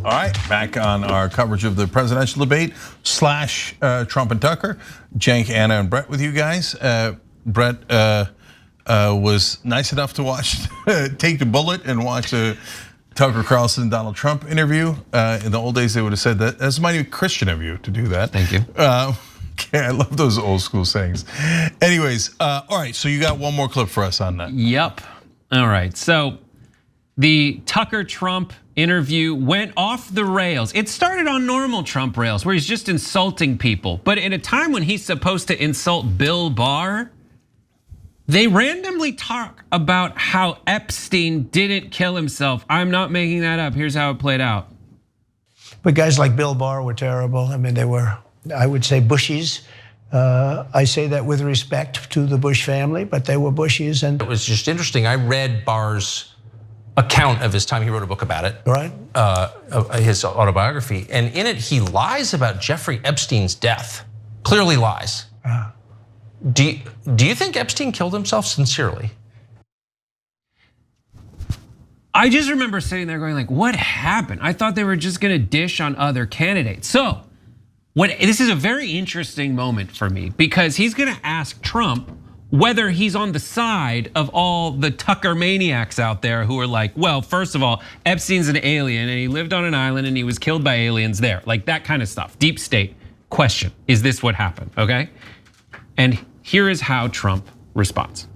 All right, back on our coverage of the presidential debate / Trump and Tucker. Cenk, Anna, and Brett with you guys. Brett was nice enough to watch, take the bullet and watch a Tucker Carlson Donald Trump interview. In the old days, they would have said that. That's mighty Christian of you to do that. Thank you. I love those old school sayings. Anyways, all right, so you got one more clip for us on that. Yep. All right, so the Tucker Trump interview went off the rails. It started on normal Trump rails where he's just insulting people. But at a time when he's supposed to insult Bill Barr, they randomly talk about how Epstein didn't kill himself. I'm not making that up. Here's how it played out. But guys like Bill Barr were terrible. I mean, they were, I would say, Bushies. I say that with respect to the Bush family, but they were Bushies. And it was just interesting. I read Barr's account of his time. He wrote a book about it, right? His autobiography, and in it he lies about Jeffrey Epstein's death. Clearly lies. Do you think Epstein killed himself sincerely? I just remember sitting there going like, what happened? I thought they were just gonna dish on other candidates. So this is a very interesting moment for me because he's gonna ask Trump whether he's on the side of all the Tucker maniacs out there who are like, well, first of all, Epstein's an alien and he lived on an island and he was killed by aliens there. Like that kind of stuff, deep state. Question, is this what happened, okay? And here is how Trump responds.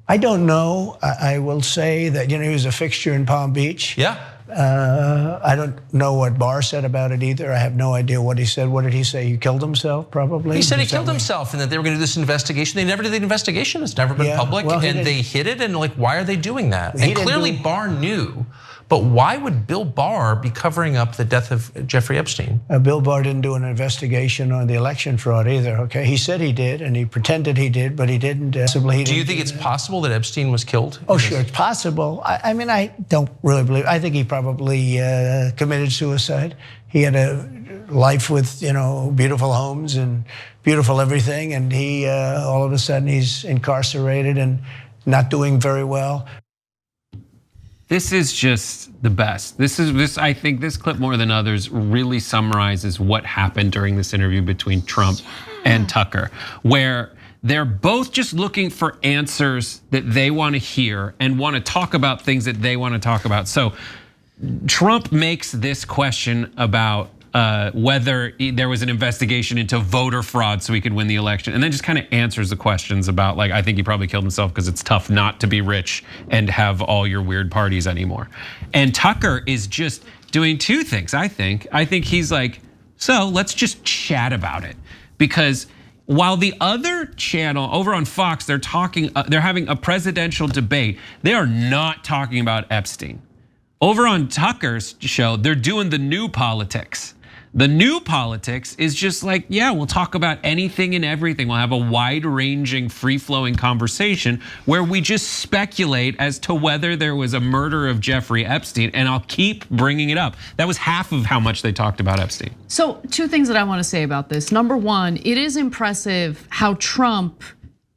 I don't know, I will say that he was a fixture in Palm Beach. Yeah. I don't know what Barr said about it either. I have no idea what he said. What did he say? He killed himself, probably? He said he killed himself and that they were gonna do this investigation. They never did the investigation. It's never been public, well, and they hid it, and like, why are they doing that? And clearly Barr knew, but why would Bill Barr be covering up the death of Jeffrey Epstein? Bill Barr didn't do an investigation on the election fraud either, okay? He said he did, and he pretended he did, but he didn't. Do you think it's possible that Epstein was killed? Oh, sure, it's possible. I mean, I don't really believe, I think he probably committed suicide. He had a life with, beautiful homes and beautiful everything, and he, all of a sudden, he's incarcerated and not doing very well. This is just the best. I think this clip more than others really summarizes what happened during this interview between Trump and Tucker, where they're both just looking for answers that they want to hear and want to talk about things that they want to talk about. So Trump makes this question about whether there was an investigation into voter fraud so he could win the election, and then just kind of answers the questions about like, I think he probably killed himself because it's tough not to be rich and have all your weird parties anymore. And Tucker is just doing two things, I think. I think he's like, so let's just chat about it. Because while the other channel over on Fox, they're having a presidential debate, they are not talking about Epstein. Over on Tucker's show, they're doing the new politics. The new politics is just like, yeah, we'll talk about anything and everything. We'll have a wide-ranging, free-flowing conversation where we just speculate as to whether there was a murder of Jeffrey Epstein, and I'll keep bringing it up. That was half of how much they talked about Epstein. So two things that I want to say about this. Number one, it is impressive how Trump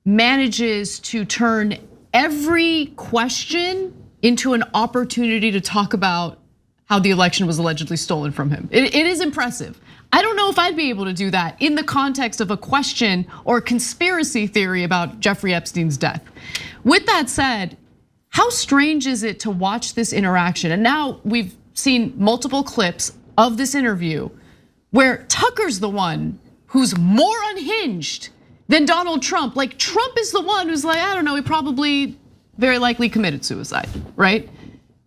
manages to turn every question into an opportunity to talk about how the election was allegedly stolen from him. It is impressive. I don't know if I'd be able to do that in the context of a question or a conspiracy theory about Jeffrey Epstein's death. With that said, how strange is it to watch this interaction? And now we've seen multiple clips of this interview where Tucker's the one who's more unhinged than Donald Trump. Like Trump is the one who's like, I don't know, he probably very likely committed suicide, right?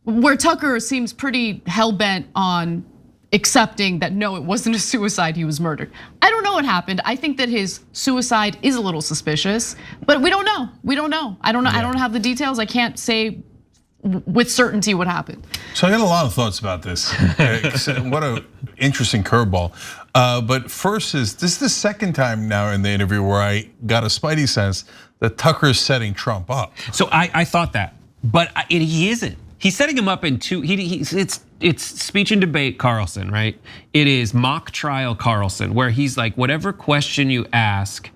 Where Tucker seems pretty hell-bent on accepting that no, it wasn't a suicide, he was murdered. I don't know what happened. I think that his suicide is a little suspicious, but we don't know. We don't know. I don't know. I don't have the details. I can't say with certainty what happened. So I got a lot of thoughts about this. What an interesting curveball. But first this is the second time now in the interview where I got a spidey sense that Tucker's setting Trump up. So I thought that, but he isn't. He's setting him up in two, it's speech and debate Carlson, right? It is mock trial Carlson, where he's like, whatever question you ask,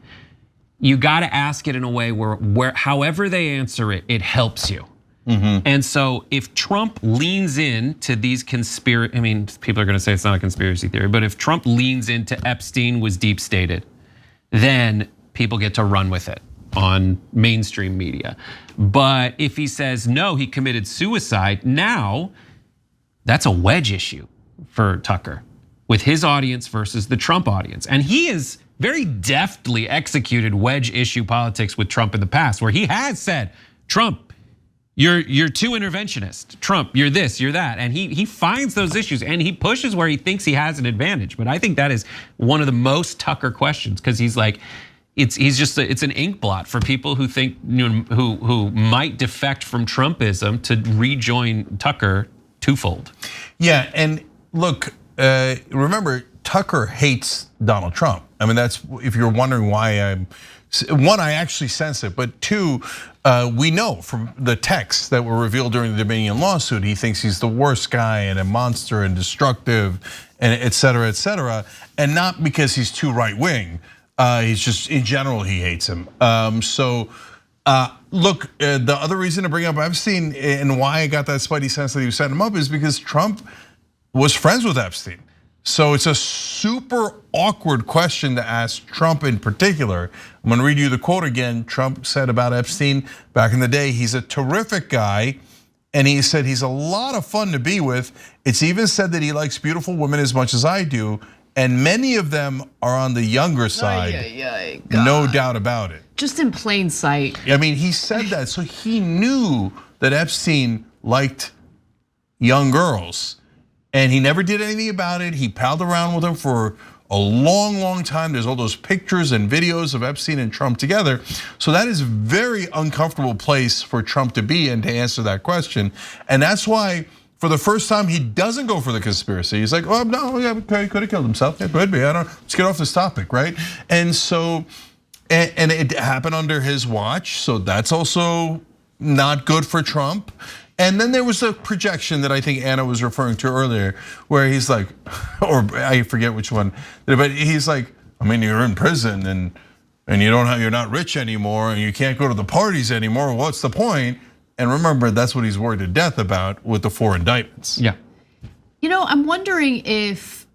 you gotta ask it in a way where however they answer it, it helps you. And so if Trump leans into these conspiracy, I mean, people are gonna say it's not a conspiracy theory, but if Trump leans into Epstein was deep stated, then people get to run with it on mainstream media. But if he says, no, he committed suicide, now that's a wedge issue for Tucker with his audience versus the Trump audience. And he has very deftly executed wedge issue politics with Trump in the past, where he has said, Trump, you're too interventionist. Trump, you're this, you're that. And he finds those issues and he pushes where he thinks he has an advantage. But I think that is one of the most Tucker questions, because he's like, it's an ink blot for people who think, who might defect from Trumpism to rejoin Tucker twofold. Yeah, and look, remember, Tucker hates Donald Trump. I mean, that's, if you're wondering why one, I actually sense it, but two, we know from the texts that were revealed during the Dominion lawsuit, he thinks he's the worst guy and a monster and destructive, and et cetera, and not because he's too right wing. He's just, in general, he hates him. Look, the other reason to bring up Epstein and why I got that spidey sense that he was setting him up is because Trump was friends with Epstein. So it's a super awkward question to ask Trump in particular. I'm gonna read you the quote again. Trump said about Epstein back in the day, he's a terrific guy. And he said he's a lot of fun to be with. It's even said that he likes beautiful women as much as I do. And many of them are on the younger side, no doubt about it. Just in plain sight. I mean, he said that, so he knew that Epstein liked young girls. And he never did anything about it. He palled around with him for a long time. There's all those pictures and videos of Epstein and Trump together. So that is a very uncomfortable place for Trump to be in to answer that question. And that's why, for the first time, he doesn't go for the conspiracy. He's like, oh no, yeah, he could have killed himself. It could be, let's get off this topic, right? And so, and it happened under his watch. So that's also not good for Trump. And then there was a projection that I think Anna was referring to earlier, where he's like, or I forget which one, but he's like, I mean, you're in prison and you're not rich anymore and you can't go to the parties anymore. What's the point? And remember, that's what he's worried to death about with the 4 indictments. Yeah. I'm wondering if,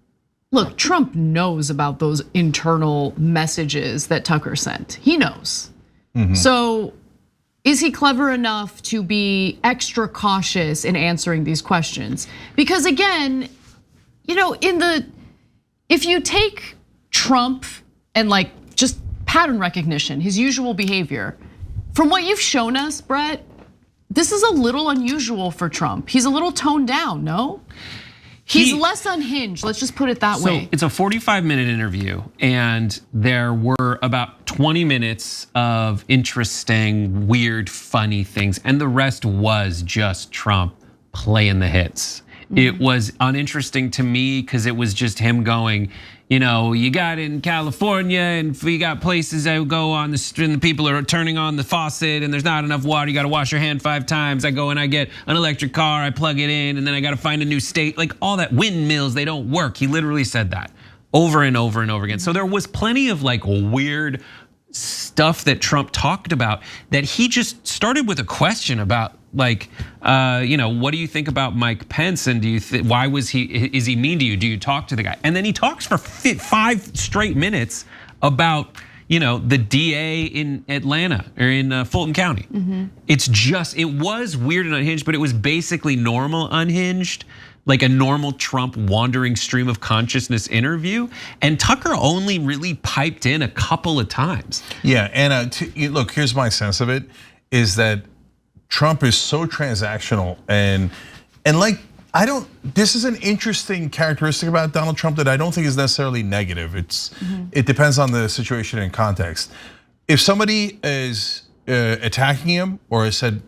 look, Trump knows about those internal messages that Tucker sent. He knows. So is he clever enough to be extra cautious in answering these questions? Because again, if you take Trump and like just pattern recognition, his usual behavior, from what you've shown us, Brett, this is a little unusual for Trump. He's a little toned down, no? He's less unhinged, let's just put it that way. So it's a 45-minute interview, and there were about 20 minutes of interesting, weird, funny things, and the rest was just Trump playing the hits. It was uninteresting to me because it was just him going, you got in California and we got places I go on the street and the people are turning on the faucet and there's not enough water, you gotta wash your hand 5 times. I go and I get an electric car, I plug it in, and then I gotta find a new state. Like all that, windmills, they don't work. He literally said that over and over and over again. So there was plenty of like weird stuff that Trump talked about that he just started with a question about, like, what do you think about Mike Pence, and why is he mean to you? Do you talk to the guy? And then he talks for 5 straight minutes about the DA in Atlanta or in Fulton County. It was weird and unhinged, but it was basically normal unhinged, like a normal Trump wandering stream of consciousness interview. And Tucker only really piped in a couple of times. Yeah, and look, here's my sense of it, is that Trump is so transactional and like, this is an interesting characteristic about Donald Trump that I don't think is necessarily negative. It depends on the situation and context. If somebody is attacking him or has said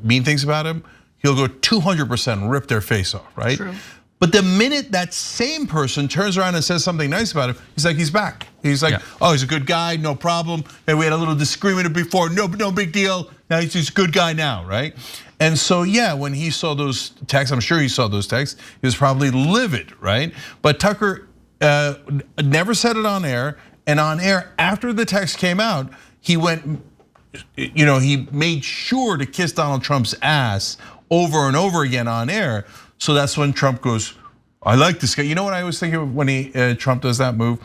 mean things about him, he'll go 200% rip their face off, right? True. But the minute that same person turns around and says something nice about him, he's like, he's back. He's like, oh, he's a good guy, no problem. And we had a little disagreement before, no big deal. Now he's a good guy now, right? And so, yeah, when he saw those texts, I'm sure he saw those texts, he was probably livid, right? But Tucker never said it on air. And on air, after the text came out, he went he made sure to kiss Donald Trump's ass over and over again on air. So that's when Trump goes, I like this guy. You know what I was thinking of when Trump does that move?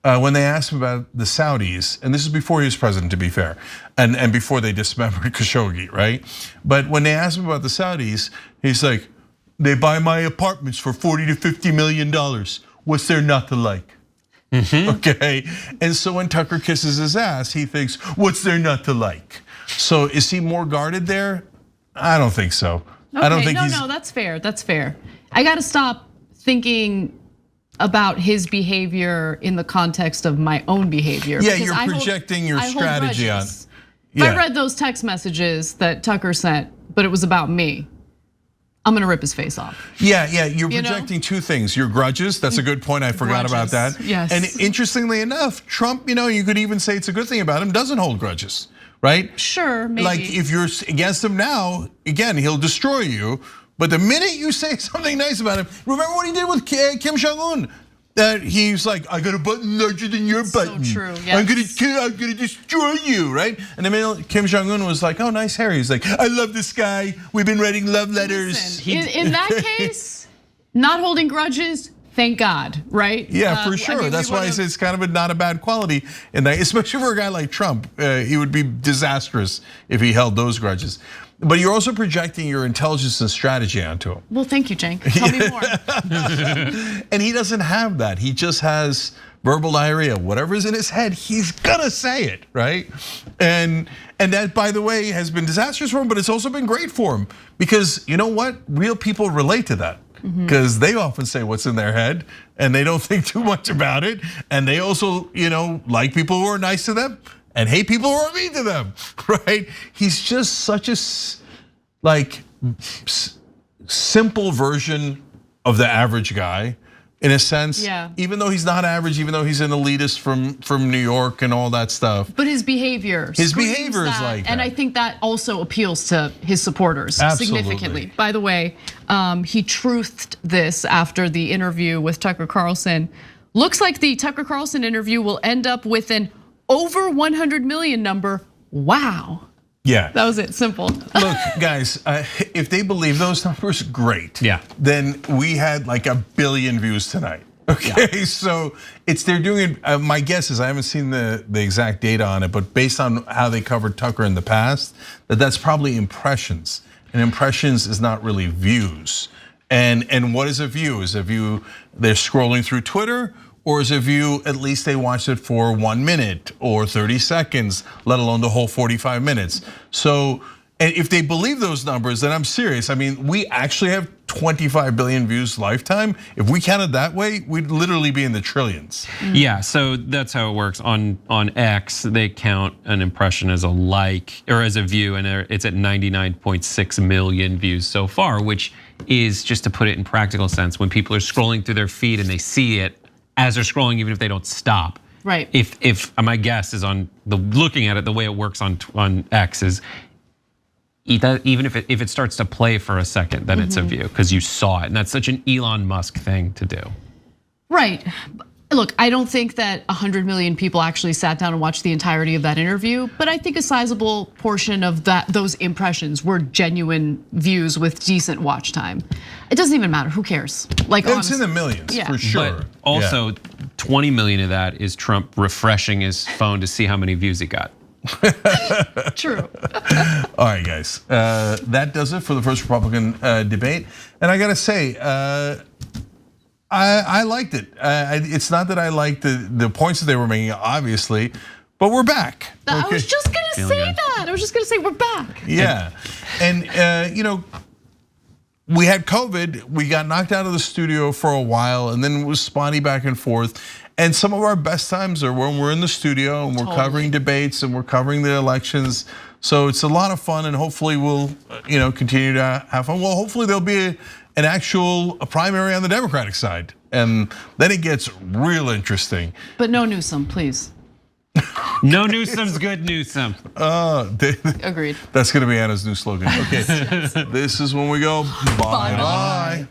When they asked him about the Saudis, and this is before he was president, to be fair, and before they dismembered Khashoggi, right? But when they asked him about the Saudis, he's like, they buy my apartments for $40 to $50 million. What's there not to like? Okay, and so when Tucker kisses his ass, he thinks, what's there not to like? So is he more guarded there? I don't think so. Okay, I don't think no, that's fair. That's fair. I got to stop thinking about his behavior in the context of my own behavior. Yeah, you're projecting your strategy on. I read those text messages that Tucker sent, but it was about me. I'm gonna rip his face off. Yeah, you're projecting two things. Your grudges, that's a good point, I forgot about that. Yes. And interestingly enough, Trump, you could even say it's a good thing about him, doesn't hold grudges, right? Sure, maybe. Like if you're against him now, again, he'll destroy you. But the minute you say something nice about him, remember what he did with Kim Jong-un? That he's like, I got a button larger than your button. So true, yes. I'm gonna destroy you, right? And the minute Kim Jong-un was like, oh, nice hair. He's like, I love this guy. We've been writing love letters. Listen, in that case, not holding grudges, thank God, right? Yeah, for sure. I mean, that's why I say it's kind of not a bad quality, and especially for a guy like Trump, he would be disastrous if he held those grudges. But you're also projecting your intelligence and strategy onto him. Well, thank you, Cenk. Tell me more. And he doesn't have that. He just has verbal diarrhea. Whatever's in his head, he's gonna say it, right? And that, by the way, has been disastrous for him, but it's also been great for him because you know what? Real people relate to that. Because they often say what's in their head and they don't think too much about it. And they also, like people who are nice to them and hate people who are mean to them, right? He's just such a simple version of the average guy in a sense. Yeah. Even though he's not average, even though he's an elitist from New York and all that stuff. But his behavior is like that. And I think that also appeals to his supporters significantly. By the way, he truthed this after the interview with Tucker Carlson. Looks like the Tucker Carlson interview will end up with an over 100 million number. Wow. Yeah. That was it, simple. Look, guys, if they believe those numbers, great. Yeah. Then we had like 1 billion views tonight. Okay, so they're doing it. My guess is I haven't seen the exact data on it, but based on how they covered Tucker in the past, that's probably impressions. And impressions is not really views. And what is a view? Is a view they're scrolling through Twitter? Or is a view, at least they watched it for 1 minute or 30 seconds, let alone the whole 45 minutes. So, and if they believe those numbers, then I'm serious. I mean, we actually have 25 billion views lifetime. If we counted that way, we'd literally be in the trillions. Yeah, so that's how it works. On X, they count an impression as a like or as a view, and it's at 99.6 million views so far, which is, just to put it in practical sense, when people are scrolling through their feed and they see it as they're scrolling, even if they don't stop. Right. If my guess is on looking at it, the way it works on X is even if it starts to play for a second, then it's a view because you saw it, and that's such an Elon Musk thing to do. Right. Look, I don't think that 100 million people actually sat down and watched the entirety of that interview, but I think a sizable portion of those impressions were genuine views with decent watch time. It doesn't even matter, who cares? Like, it's in the millions, for sure. But also, 20 million of that is Trump refreshing his phone to see how many views he got. True. All right, guys, that does it for the first Republican debate. And I gotta say, I liked it. It's not that I liked the points that they were making, obviously, but we're back. I was just gonna say that. I was just gonna say we're back. Yeah, and we had COVID. We got knocked out of the studio for a while, and then it was spotty back and forth. And some of our best times are when we're in the studio and we're covering debates and we're covering the elections. So it's a lot of fun, and hopefully we'll continue to have fun. Well, hopefully there'll be an actual primary on the Democratic side, and then it gets real interesting. But no Newsom, please. No Newsom's good Newsom. Agreed. That's gonna be Anna's new slogan. Okay, this is when we go bye-bye.